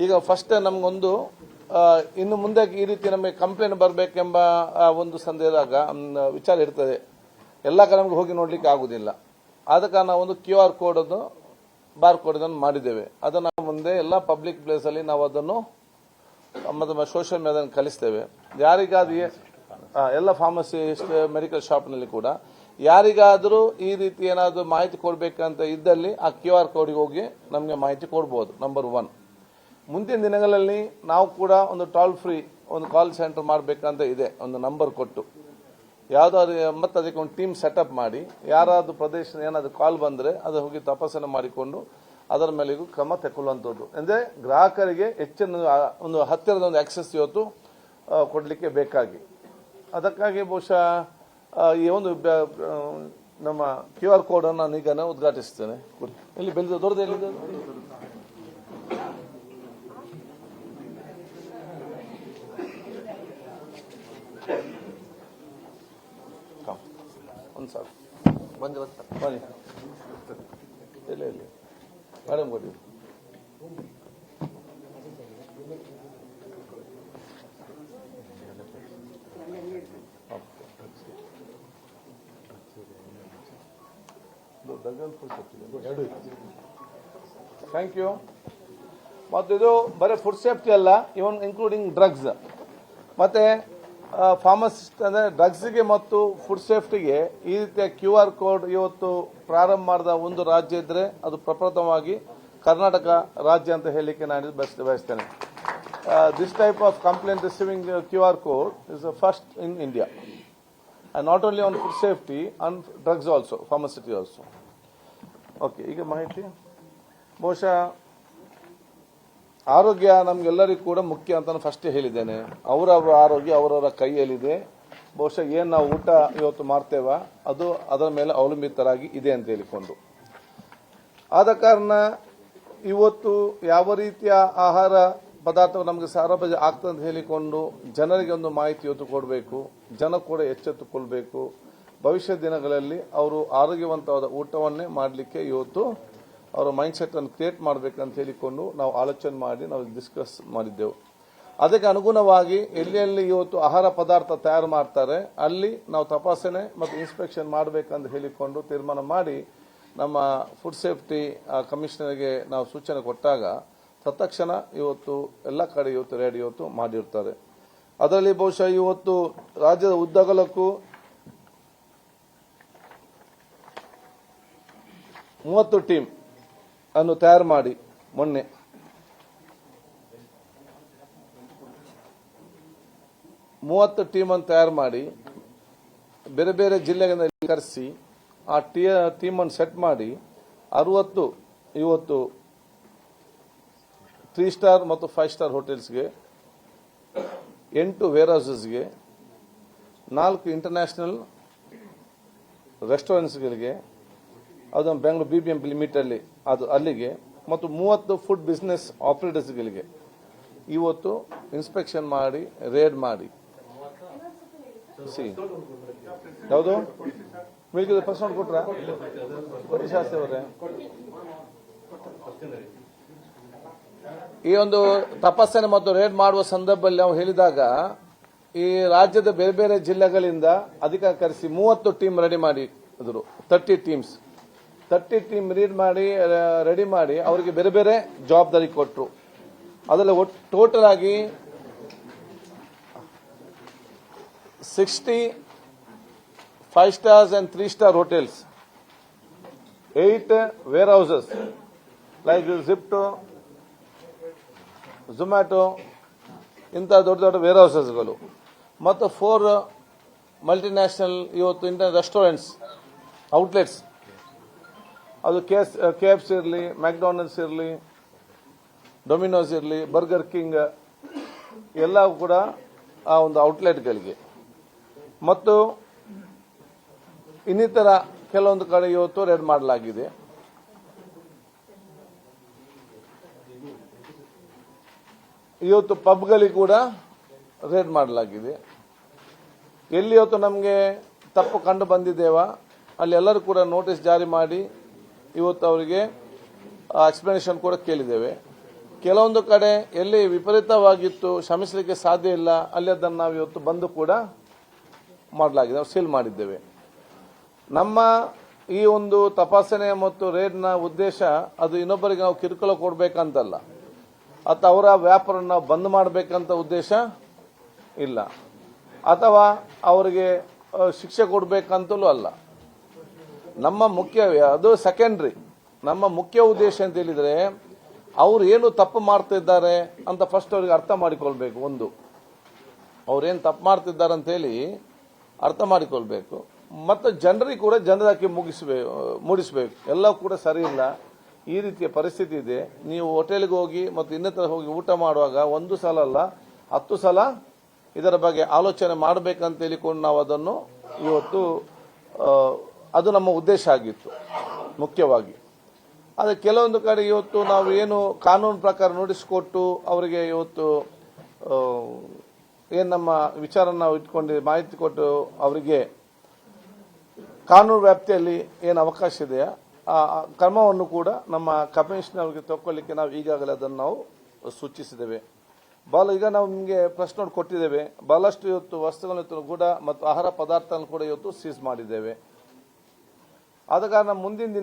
ಈಗ ಫಸ್ಟ್ ನಮಗೊಂದು ಇನ್ನು ಮುಂದೆ ಈ ರೀತಿ ನಮಗೆ ಕಂಪ್ಲೇಂಟ್ ಬರಬೇಕೆಂಬ ಒಂದು ಸಂದೇಹದಾಗ ವಿಚಾರ ಇರ್ತದೆ. ಎಲ್ಲ ಕಡೆ ನಮಗೆ ಹೋಗಿ ನೋಡ್ಲಿಕ್ಕೆ ಆಗುದಿಲ್ಲ. ಆದ ಕಾರಣ ಒಂದು QR ಕೋಡ್ ಅನ್ನು ಬಾರ್ ಕೋಡ್ ಅನ್ನು ಮಾಡಿದ್ದೇವೆ. ಅದನ್ನು ಮುಂದೆ ಎಲ್ಲ ಪಬ್ಲಿಕ್ ಪ್ಲೇಸ್ ಅಲ್ಲಿ ನಾವು ಅದನ್ನು ನಮ್ಮ ಸೋಷಿಯಲ್ ಮೀಡಿಯಾದಲ್ಲಿ ಕಲಿಸ್ತೇವೆ. ಯಾರಿಗಾದ್ರೂ ಎಲ್ಲ ಫಾರ್ಮಸಿಸ್ಟ್ ಮೆಡಿಕಲ್ ಶಾಪ್ನಲ್ಲಿ ಕೂಡ ಯಾರಿಗಾದರೂ ಈ ರೀತಿ ಏನಾದರೂ ಮಾಹಿತಿ ಕೊಡಬೇಕಂತ ಇದ್ದಲ್ಲಿ ಆ QR ಕೋಡ್ಗೆ ಹೋಗಿ ನಮಗೆ ಮಾಹಿತಿ ಕೊಡಬಹುದು. ನಂಬರ್ 1. ಮುಂದಿನ ದಿನಗಳಲ್ಲಿ ನಾವು ಕೂಡ ಒಂದು ಟೋಲ್ ಫ್ರೀ ಒಂದು ಕಾಲ್ ಸೆಂಟರ್ ಮಾಡಬೇಕಂತ ಇದೆ. ಒಂದು ನಂಬರ್ ಕೊಟ್ಟು ಯಾವುದಾದ್ರು ಮತ್ತೆ ಅದಕ್ಕೆ ಒಂದು ಟೀಮ್ ಸೆಟಪ್ ಮಾಡಿ ಯಾರಾದ್ರೂ ಪ್ರದೇಶದ ಏನಾದರೂ ಕಾಲ್ ಬಂದರೆ ಅದು ಹೋಗಿ ತಪಾಸಣೆ ಮಾಡಿಕೊಂಡು ಅದರ ಮೇಲೆಗೂ ಕ್ರಮ ತಗೊಳ್ಳುವಂಥದ್ದು. ಅಂದರೆ ಗ್ರಾಹಕರಿಗೆ ಹೆಚ್ಚಿನ ಒಂದು ಹತ್ತಿರದ ಒಂದು ಆಕ್ಸೆಸ್ ಇವತ್ತು ಕೊಡಲಿಕ್ಕೆ ಬೇಕಾಗಿ ಅದಕ್ಕಾಗಿ ಬಹುಶಃ ಈ ಒಂದು ನಮ್ಮ QR ಕೋಡ್ ಅನ್ನು ನಾನು ಈಗ ಉದ್ಘಾಟಿಸ್ತೇನೆ. ಎಲ್ಲಿ ಬೆಳೆದ ದೊಡ್ಡದು ಎಲ್ಲಿದೆ? ಒಂದು ಸರ್ ಬನ್ನಿ ಇಲ್ಲ ಇಲ್ಲಿ ಮೇಡಮ್ ಕೊಡಿ. Thank you. ಮತ್ತು ಇದು ಬರೀ ಫುಡ್ ಸೇಫ್ಟಿ ಅಲ್ಲ, ಇವನ್ ಇನ್ಕ್ಲೂಡಿಂಗ್ ಡ್ರಗ್ಸ್ ಮತ್ತೆ ಫಾರ್ಮಸಿಸ್ಟ್ ಅಂದ್ರೆ ಡ್ರಗ್ಸ್ಗೆ ಮತ್ತು ಫುಡ್ ಸೇಫ್ಟಿಗೆ ಈ ರೀತಿಯ QR ಕೋಡ್ ಇವತ್ತು ಪ್ರಾರಂಭ ಮಾಡಿದ ಒಂದು ರಾಜ್ಯ ಇದ್ರೆ ಅದು ಪ್ರಪ್ರಥಮವಾಗಿ ಕರ್ನಾಟಕ ರಾಜ್ಯ ಅಂತ ಹೇಳಲಿಕ್ಕೆ ನಾನು ಬಯಸ್ತೇನೆ. This type of complaint receiving QR code is first in India, and not only on food safety, on drugs also, pharmaceutical also. Okay, ಈಗ ಮಾಹಿತಿ ಬಹುಶಃ ಆರೋಗ್ಯ ನಮ್ಗೆಲ್ಲರಿಗೂ ಕೂಡ ಮುಖ್ಯ ಅಂತ ನಾನು ಫಸ್ಟ್ ಹೇಳಿದ್ದೇನೆ. ಅವರವರ ಆರೋಗ್ಯ ಅವರವರ ಕೈಯಲ್ಲಿದೆ. ಬಹುಶಃ ಏನು ನಾವು ಊಟ ಇವತ್ತು ಮಾಡ್ತೇವ ಅದು ಅದರ ಮೇಲೆ ಅವಲಂಬಿತರಾಗಿ ಇದೆ ಅಂತ ಹೇಳಿಕೊಂಡು, ಆದ ಕಾರಣ ಇವತ್ತು ಯಾವ ರೀತಿಯ ಆಹಾರ ಪದಾರ್ಥ ನಮಗೆ ಸರಬರಾಜು ಆಗ್ತದೆ ಅಂತ ಹೇಳಿಕೊಂಡು ಜನರಿಗೆ ಒಂದು ಮಾಹಿತಿ ಇವತ್ತು ಕೊಡಬೇಕು. ಜನ ಕೂಡ ಎಚ್ಚೆತ್ತುಕೊಳ್ಬೇಕು. ಭವಿಷ್ಯದ ದಿನಗಳಲ್ಲಿ ಅವರು ಆರೋಗ್ಯವಂತವಾದ ಊಟವನ್ನೇ ಮಾಡಲಿಕ್ಕೆ ಇವತ್ತು ಅವರ ಮೈಂಡ್ ಸೆಟ್ ಅನ್ನು ಕ್ರಿಯೇಟ್ ಮಾಡಬೇಕಂತ ಹೇಳಿಕೊಂಡು ನಾವು ಆಲೋಚನೆ ಮಾಡಿ ನಾವು ಡಿಸ್ಕಸ್ ಮಾಡಿದ್ದೆವು. ಅದಕ್ಕೆ ಅನುಗುಣವಾಗಿ ಎಲ್ಲಿ ಇವತ್ತು ಆಹಾರ ಪದಾರ್ಥ ತಯಾರು ಮಾಡ್ತಾರೆ ಅಲ್ಲಿ ನಾವು ತಪಾಸಣೆ ಮತ್ತು ಇನ್ಸ್ಪೆಕ್ಷನ್ ಮಾಡಬೇಕಂತ ಹೇಳಿಕೊಂಡು ತೀರ್ಮಾನ ಮಾಡಿ ನಮ್ಮ ಫುಡ್ ಸೇಫ್ಟಿ ಕಮಿಷನರ್ಗೆ ನಾವು ಸೂಚನೆ ಕೊಟ್ಟಾಗ ತತ್ಕ್ಷಣ ಇವತ್ತು ಎಲ್ಲ ಕಡೆ ಇವತ್ತು ರೆಡಿ ಇವತ್ತು ಮಾಡಿರ್ತಾರೆ. ಅದರಲ್ಲಿ ಬಹುಶಃ ಇವತ್ತು ರಾಜ್ಯದ ಉದ್ದಗಲಕ್ಕೂ 30 ಟೀಮ್ ಅನ್ನು ತಯಾರು ಮಾಡಿ ಮೊನ್ನೆ 30 ಟೀಮ್ ಅನ್ನು ತಯಾರು ಮಾಡಿ ಬೇರೆ ಬೇರೆ ಜಿಲ್ಲೆಗಳಲ್ಲಿ ಕರೆಸಿ ಆ ಟೀಮ್ ಅನ್ನು ಸೆಟ್ ಮಾಡಿ 60 ಇವತ್ತು 3 ಸ್ಟಾರ್ ಮತ್ತು 5 ಸ್ಟಾರ್ ಹೋಟೆಲ್ಸ್ಗೆ, 8 ವೇರ್ ಹೌಸಸ್ಗೆ, 4 ಇಂಟರ್ನ್ಯಾಷನಲ್ ರೆಸ್ಟೋರೆಂಟ್ಸ್ಗಳಿಗೆ, ಅದು ಬೆಂಗಳೂರು BBMP ಲಿಮಿಟಲ್ಲಿ ಅದು ಅಲ್ಲಿಗೆ, ಮತ್ತು 30 ಫುಡ್ ಬಿಸಿನೆಸ್ ಆಪರೇಟರ್ಸ್ಗಳಿಗೆ ಇವತ್ತು ಇನ್ಸ್ಪೆಕ್ಷನ್ ಮಾಡಿ ರೇಡ್ ಮಾಡಿ ಯಾವುದು ಮಿಲ್ಕಿದ ಪರ್ಸೆಂಟ್ ಕೊಟ್ರ ಶಾಸ್ತ್ರಿ ಅವರೇ ಈ ಒಂದು ತಪಾಸಣೆ ಮತ್ತು ರೇಡ್ ಮಾಡುವ ಸಂದರ್ಭದಲ್ಲಿ ನಾವು ಹೇಳಿದಾಗ ಈ ರಾಜ್ಯದ ಬೇರೆ ಬೇರೆ ಜಿಲ್ಲೆಗಳಿಂದ ಅಧಿಕಾರ ಕರೆಸಿ 30 ಟೀಮ್ ರೆಡಿ ಮಾಡಿ 30 ಟೀಮ್ಸ್ 30 ಟೀಮ್ ರೆಡಿ ಮಾಡಿ ಅವರಿಗೆ ಬೇರೆ ಬೇರೆ ಜವಾಬ್ದಾರಿ ಕೊಟ್ಟರು. ಅದರಲ್ಲಿ ಟೋಟಲ್ ಆಗಿ 60 5 stars and 3 star hotels, 8 warehouses like Zepto, Zomato ಇಂಥ ದೊಡ್ಡ ದೊಡ್ಡ ವೇರ್ ಹೌಸಸ್ಗಳು ಮತ್ತು 4 ಮಲ್ಟಿನ್ಯಾಷನಲ್ ಇವತ್ತು ಇಂಟರ್ ರೆಸ್ಟೋರೆಂಟ್ಸ್ ಔಟ್ಲೆಟ್ಸ್, ಅದು KFC ಇರಲಿ, ಮ್ಯಾಕ್ಡೊನಾಲ್ಡ್ಸ್ ಇರಲಿ, ಡೊಮಿನೋಸ್ ಇರಲಿ, ಬರ್ಗರ್ ಕಿಂಗ್ ಎಲ್ಲ ಕೂಡ ಆ ಒಂದು ಔಟ್ಲೆಟ್ಗಳಿಗೆ ಮತ್ತು ಇನ್ನಿತರ ಕೆಲವೊಂದು ಕಡೆ ಇವತ್ತು ರೇಡ್ ಮಾಡಲಾಗಿದೆ. ಇವತ್ತು ಪಬ್ಗಳಿಗೆ ಕೂಡ ರೇಡ್ ಮಾಡಲಾಗಿದೆ. ಎಲ್ಲಿ ಇವತ್ತು ನಮಗೆ ತಪ್ಪು ಕಂಡು ಬಂದಿದ್ದೇವಾ ಅಲ್ಲಿ ಎಲ್ಲರೂ ಕೂಡ ನೋಟಿಸ್ ಜಾರಿ ಮಾಡಿ ಇವತ್ತು ಅವರಿಗೆ ಎಕ್ಸ್ಪ್ಲನೇಷನ್ ಕೂಡ ಕೇಳಿದ್ದೇವೆ. ಕೆಲವೊಂದು ಕಡೆ ಎಲ್ಲಿ ವಿಪರೀತವಾಗಿತ್ತು, ಶ್ರಮಿಸಲಿಕ್ಕೆ ಸಾಧ್ಯ ಇಲ್ಲ, ಅಲ್ಲಿ ಅದನ್ನು ನಾವು ಇವತ್ತು ಬಂದು ಕೂಡ ಮಾಡಲಾಗಿದೆ, ನಾವು ಸೀಲ್ ಮಾಡಿದ್ದೇವೆ. ನಮ್ಮ ಈ ಒಂದು ತಪಾಸಣೆ ಮತ್ತು ರೇಡ್ನ ಉದ್ದೇಶ ಅದು ಇನ್ನೊಬ್ಬರಿಗೆ ನಾವು ಕಿರುಕುಳ ಕೊಡಬೇಕಂತಲ್ಲ, ಅಥವಾ ಅವರ ವ್ಯಾಪಾರವನ್ನು ನಾವು ಬಂದ್ ಮಾಡಬೇಕಂತ ಉದ್ದೇಶ ಇಲ್ಲ, ಅಥವಾ ಅವರಿಗೆ ಶಿಕ್ಷೆ ಕೊಡಬೇಕಂತಲೂ ಅಲ್ಲ. ನಮ್ಮ ಮುಖ್ಯ ಅದು ಸೆಕೆಂಡ್ರಿ. ನಮ್ಮ ಮುಖ್ಯ ಉದ್ದೇಶ ಅಂತ ಹೇಳಿದ್ರೆ ಅವ್ರು ಏನು ತಪ್ಪು ಮಾಡ್ತಿದ್ದಾರೆ ಅಂತ ಫಸ್ಟ್ ಅವ್ರಿಗೆ ಅರ್ಥ ಮಾಡಿಕೊಳ್ಬೇಕು. ಒಂದು, ಅವ್ರೇನು ತಪ್ಪು ಮಾಡ್ತಿದ್ದಾರೆ ಅಂತ ಹೇಳಿ ಅರ್ಥ ಮಾಡಿಕೊಳ್ಬೇಕು. ಮತ್ತು ಜನರಿಗೆ ಕೂಡ ಜನರಾಕಿ ಮೂಡಿಸಬೇಕು. ಎಲ್ಲ ಕೂಡ ಸರಿ ಇಲ್ಲ, ಈ ರೀತಿಯ ಪರಿಸ್ಥಿತಿ ಇದೆ. ನೀವು ಹೋಟೆಲ್ಗೆ ಹೋಗಿ ಮತ್ತು ಇನ್ನಿತರ ಹೋಗಿ ಊಟ ಮಾಡುವಾಗ ಒಂದು ಸಲ ಅಲ್ಲ 10 ಸಲ ಇದರ ಬಗ್ಗೆ ಆಲೋಚನೆ ಮಾಡಬೇಕಂತ ಹೇಳಿಕೊಂಡು ನಾವು ಅದನ್ನು ಇವತ್ತು ಅದು ನಮ್ಮ ಉದ್ದೇಶ ಆಗಿತ್ತು ಮುಖ್ಯವಾಗಿ. ಆದರೆ ಕೆಲವೊಂದು ಕಡೆ ಇವತ್ತು ನಾವು ಏನು ಕಾನೂನು ಪ್ರಕಾರ ನೋಟಿಸಿಕೊಟ್ಟು ಅವರಿಗೆ ಇವತ್ತು ಏನು ನಮ್ಮ ವಿಚಾರ ನಾವು ಇಟ್ಕೊಂಡು ಮಾಹಿತಿ ಕೊಟ್ಟು ಅವರಿಗೆ ಕಾನೂನು ವ್ಯಾಪ್ತಿಯಲ್ಲಿ ಏನು ಅವಕಾಶ ಇದೆಯಾ ಆ ಕ್ರಮವನ್ನು ಕೂಡ ನಮ್ಮ ಕಮಿಷನರ್ ಅವರಿಗೆ ತಗೊಳ್ಳಿಕ್ಕೆ ನಾವು ಈಗಾಗಲೇ ಅದನ್ನು ನಾವು ಸೂಚಿಸಿದ್ದೇವೆ. ಈಗ ನಾವು ನಿಮಗೆ ಪ್ರೆಸ್ ನೋಟ್ ಕೊಟ್ಟಿದ್ದೇವೆ. ಬಹಳಷ್ಟು ಇವತ್ತು ವಸ್ತುಗಳನ್ನು ಕೂಡ ಮತ್ತು ಆಹಾರ ಪದಾರ್ಥಗಳನ್ನು ಕೂಡ ಇವತ್ತು ಸೀಸ್ ಮಾಡಿದ್ದೇವೆ. ಆದ ಕಾರಣ ಮುಂದಿನ